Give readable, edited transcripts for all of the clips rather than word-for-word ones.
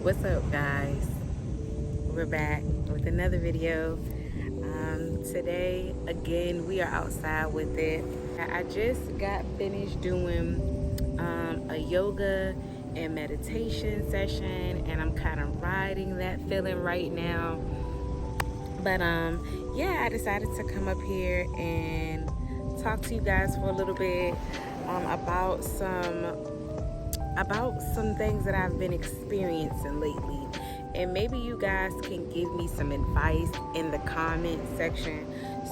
What's up, guys? We're back with another video. Today again we are outside with it. I just got finished doing a yoga and meditation session, and I'm kind of riding that feeling right now. But yeah, I decided to come up here and talk to you guys for a little bit about some things that I've been experiencing lately, and maybe you guys can give me some advice in the comment section.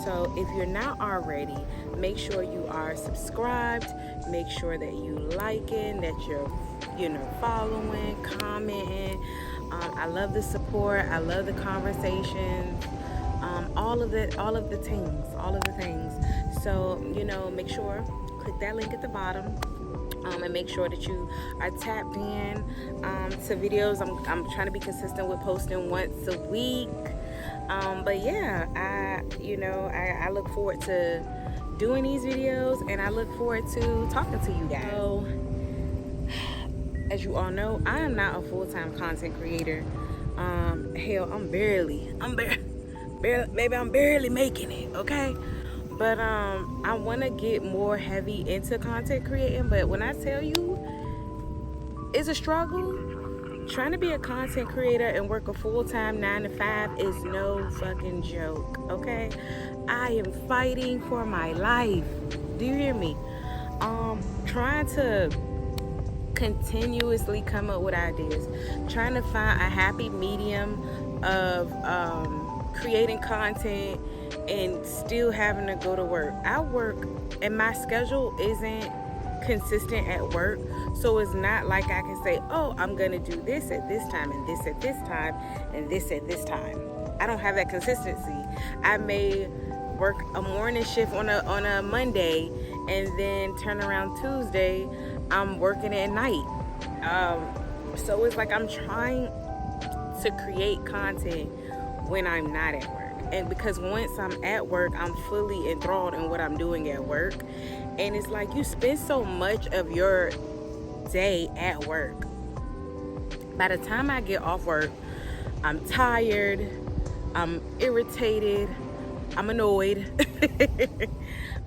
So if you're not already, make sure you are subscribed, make sure that you liking, that you're following, commenting. I love the support, I love the conversations, all of the things. So make sure click that link at the bottom, and make sure that you are tapped in to videos. I'm trying to be consistent with posting once a week. But yeah, I look forward to doing these videos, and I look forward to talking to you guys. So, as you all know, I am not a full-time content creator. Hell, I'm barely making it, okay? But I want to get more heavy into content creating. But when I tell you it's a struggle, trying to be a content creator and work a full-time 9 to 5 is no fucking joke, okay? I am fighting for my life. Do you hear me? Trying to continuously come up with ideas, trying to find a happy medium of creating content and still having to go to work. I work, and my schedule isn't consistent at work, so it's not like I can say, oh, I'm gonna do this at this time and this at this time and this at this time. I don't have that consistency. I may work a morning shift on a Monday, and then turn around Tuesday I'm working at night. So it's like I'm trying to create content when I'm not at work. And because once I'm at work, I'm fully enthralled in what I'm doing at work. And it's like you spend so much of your day at work. By the time I get off work, I'm tired, I'm irritated, I'm annoyed.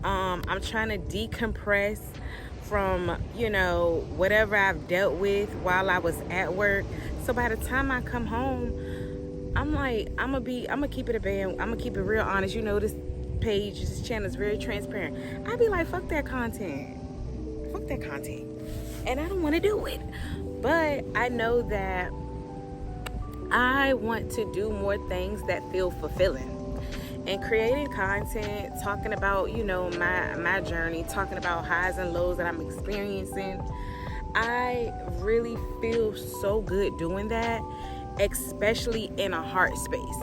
I'm trying to decompress from whatever I've dealt with while I was at work. So by the time I come home, I'm like, I'm gonna keep it a band. I'm gonna keep it real honest. This channel is very transparent. I'd be like, fuck that content, and I don't want to do it. But I know that I want to do more things that feel fulfilling. And creating content, talking about my journey, talking about highs and lows that I'm experiencing, I really feel so good doing that, especially in a heart space.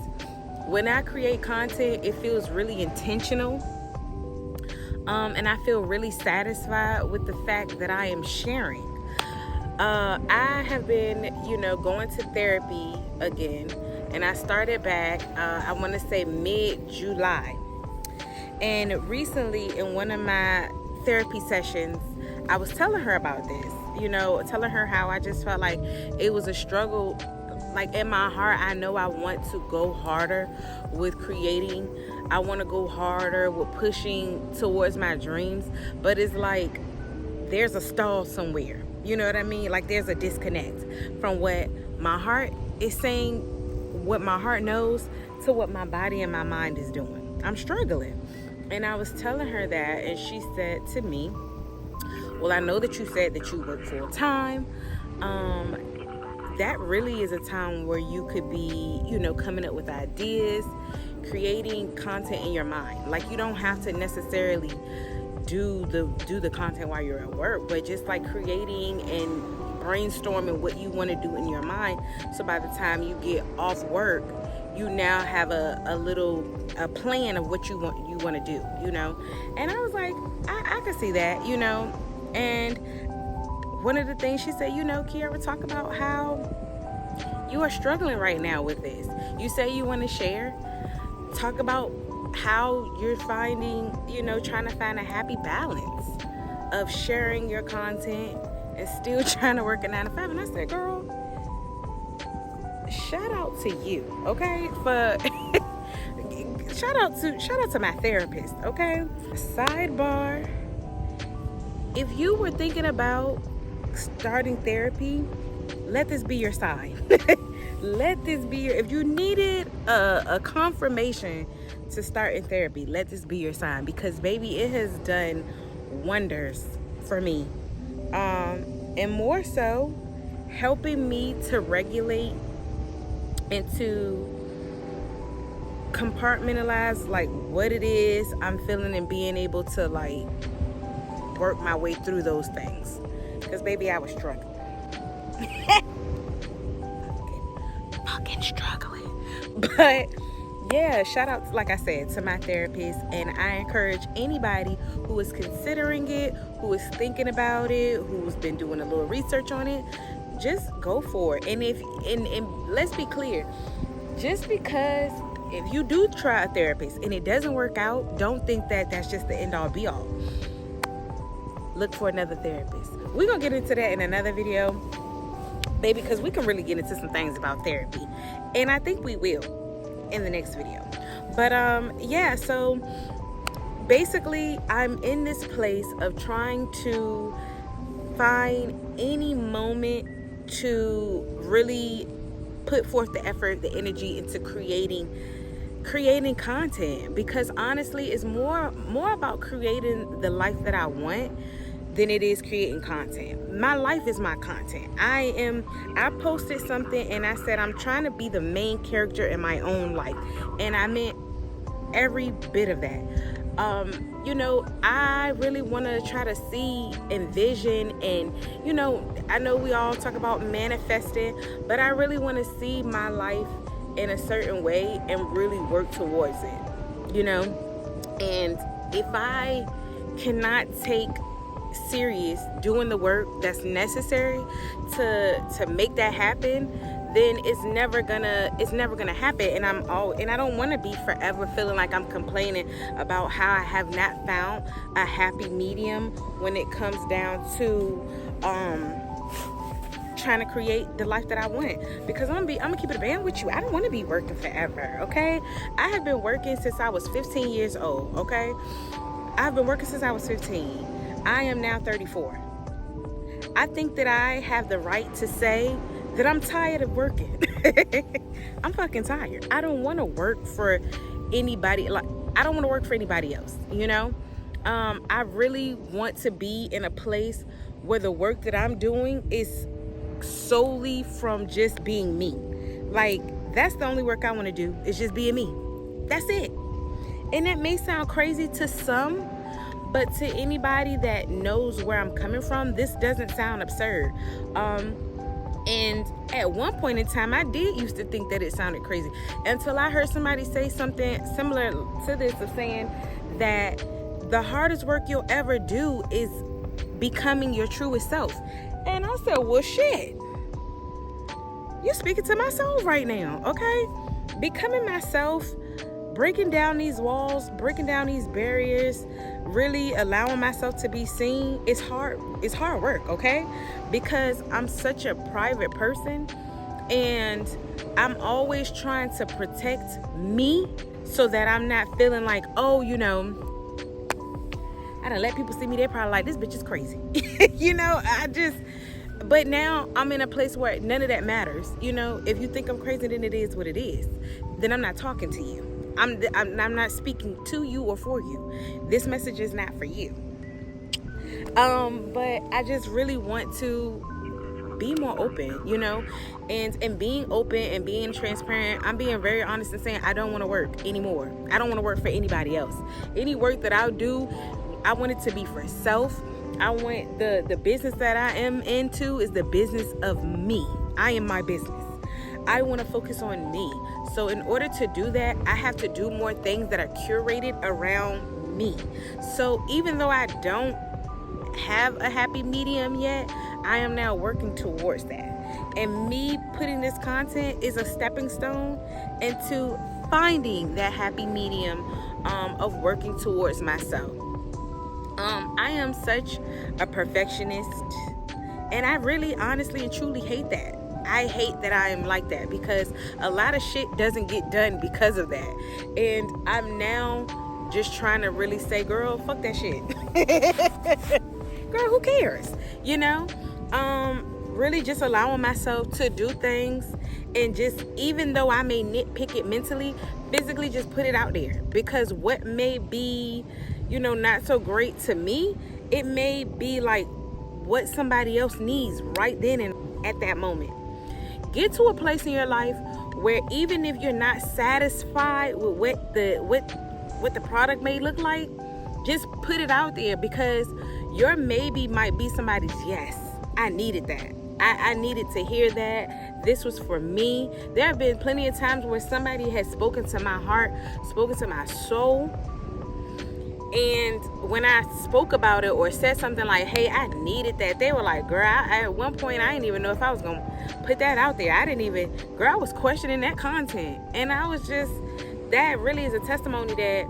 When I create content, it feels really intentional, and I feel really satisfied with the fact that I am sharing. I have been going to therapy again, and I started back I want to say mid-July. And recently in one of my therapy sessions, I was telling her about this, telling her how I just felt like it was a struggle. Like in my heart, I know I want to go harder with creating. I want to go harder with pushing towards my dreams. But it's like there's a stall somewhere. You know what I mean? Like there's a disconnect from what my heart is saying, what my heart knows, to what my body and my mind is doing. I'm struggling. And I was telling her that, and she said to me, well, I know that you said that you work full time. That really is a time where you could be, coming up with ideas, creating content in your mind. Like you don't have to necessarily do the content while you're at work, but just like creating and brainstorming what you want to do in your mind. So by the time you get off work, you now have a plan of what you want to do, And I was like, I could see that, And one of the things she said, Kiara, talk about how you are struggling right now with this. You say you want to share. Talk about how you're finding, trying to find a happy balance of sharing your content and still trying to work a 9 to 5. And I said, girl, shout out to you, okay? For shout out to my therapist, okay? Sidebar: if you were thinking about starting therapy, let this be your sign. Let this be your, if you needed a confirmation to start in therapy, let this be your sign, because baby, it has done wonders for me. And more so, helping me to regulate and to compartmentalize like what it is I'm feeling, and being able to like work my way through those things. Because baby, I was struggling. fucking struggling. But yeah, shout out, like I said, to my therapist. And I encourage anybody who is considering it, who is thinking about it, who's been doing a little research on it, just go for it. And let's be clear, just because if you do try a therapist and it doesn't work out, don't think that that's just the end all be all. Look for another therapist. We're gonna get into that in another video, baby, because we can really get into some things about therapy, and I think we will in the next video. But yeah, so basically I'm in this place of trying to find any moment to really put forth the effort, the energy into creating content, because honestly it's more about creating the life that I want than it is creating content. My life is my content. I posted something and I said I'm trying to be the main character in my own life, and I meant every bit of that. You know, I really want to try to see, envision, and you know, I know we all talk about manifesting, but I really want to see my life in a certain way and really work towards it, you know. And if I cannot take serious doing the work that's necessary to make that happen, then it's never gonna happen. And I don't want to be forever feeling like I'm complaining about how I have not found a happy medium when it comes down to trying to create the life that I want. Because I'm gonna keep it a band with you. I don't want to be working forever, okay? I have been working since I was 15 years old, okay? I've been working since I was 15. I am now 34. I think that I have the right to say that I'm tired of working. I'm fucking tired. I don't want to work for anybody. Like, I don't want to work for anybody else, you know? I really want to be in a place where the work that I'm doing is solely from just being me. Like, that's the only work I want to do, is just being me. That's it. And that may sound crazy to some, but to anybody that knows where I'm coming from, this doesn't sound absurd. And at one point in time, I did used to think that it sounded crazy, until I heard somebody say something similar to this, of saying that the hardest work you'll ever do is becoming your truest self. And I said, well, shit, you're speaking to my soul right now, okay? Becoming myself, breaking down these walls, breaking down these barriers, really allowing myself to be seen, it's hard work, okay? Because I'm such a private person, and I'm always trying to protect me so that I'm not feeling like, oh, you know, I done let people see me, they're probably like, this bitch is crazy. You know, but now I'm in a place where none of that matters. You know, if you think I'm crazy, then it is what it is. Then I'm not talking to you. I'm not speaking to you or for you. This message is not for you. But I just really want to be more open, you know, and being open and being transparent. I'm being very honest and saying I don't want to work anymore. I don't want to work for anybody else. Any work that I'll do, I want it to be for self. I want the business that I am into is the business of me. I am my business. I want to focus on me. So in order to do that, I have to do more things that are curated around me. So even though I don't have a happy medium yet, I am now working towards that. And me putting this content is a stepping stone into finding that happy medium of working towards myself. I am such a perfectionist, and I really honestly and truly hate that. I hate that I am like that, because a lot of shit doesn't get done because of that. And I'm now just trying to really say, girl, fuck that shit. Girl, who cares? You know? Really just allowing myself to do things, and just, even though I may nitpick it mentally, physically just put it out there. Because what may be, you know, not so great to me, it may be like what somebody else needs right then and at that moment. Get to a place in your life where even if you're not satisfied with what the product may look like, just put it out there, because your maybe might be somebody's yes. I needed that. I needed to hear that. This was for me. There have been plenty of times where somebody has spoken to my heart, spoken to my soul. And when I spoke about it or said something like, hey, I needed that, they were like, girl, at one point, I didn't even know if I was going to put that out there. I was questioning that content. And I was just, that really is a testimony that,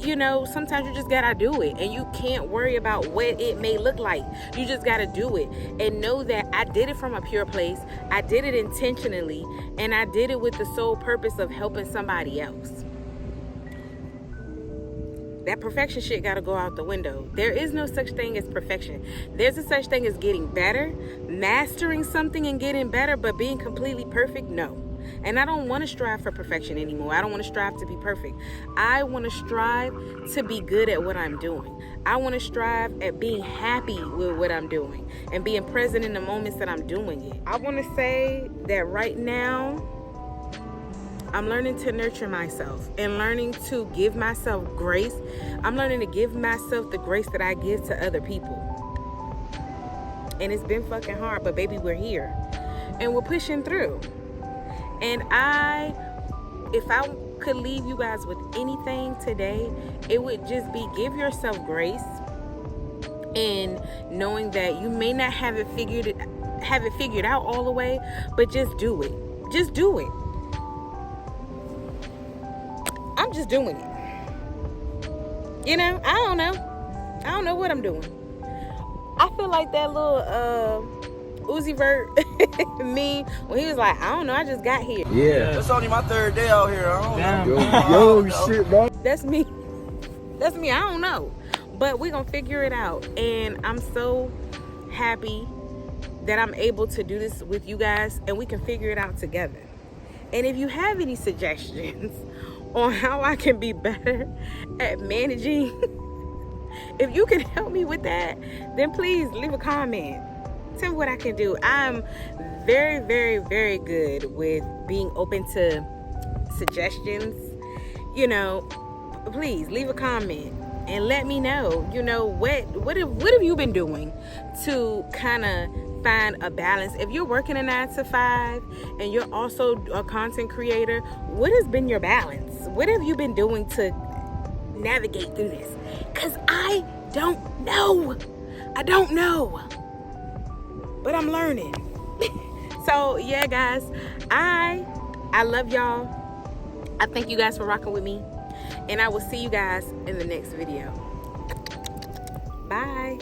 you know, sometimes you just gotta do it, and you can't worry about what it may look like. You just gotta do it and know that I did it from a pure place. I did it intentionally, and I did it with the sole purpose of helping somebody else. That perfection shit gotta go out the window. There is no such thing as perfection. There's a such thing as getting better, mastering something and getting better, but being completely perfect, no. And I don't want to strive for perfection anymore. I don't want to strive to be perfect. I want to strive to be good at what I'm doing. I want to strive at being happy with what I'm doing and being present in the moments that I'm doing it. I want to say that right now, I'm learning to nurture myself and learning to give myself grace. I'm learning to give myself the grace that I give to other people. And it's been fucking hard, but baby, we're here and we're pushing through. And if I could leave you guys with anything today, it would just be give yourself grace, and knowing that you may not have it figured out all the way, but just do it. Just do it. I'm just doing it. You know, I don't know what I'm doing. I feel like that little Uzi Vert me when he was like, I don't know, I just got here. Yeah. It's only my third day out here. I don't know. Yo, shit, bro. That's me. That's me. I don't know. But we're going to figure it out. And I'm so happy that I'm able to do this with you guys, and we can figure it out together. And if you have any suggestions on how I can be better at managing, if you can help me with that, then please leave a comment. Tell me what I can do. I'm very, very, very good with being open to suggestions. You know, please leave a comment and let me know, you know, what have you been doing to kind of find a balance? If you're working a 9 to 5 and you're also a content creator, what has been your balance? What have you been doing to navigate through this? Because I don't know. But I'm learning. So yeah, guys, I love y'all. I thank you guys for rocking with me, and I will see you guys in the next video. Bye.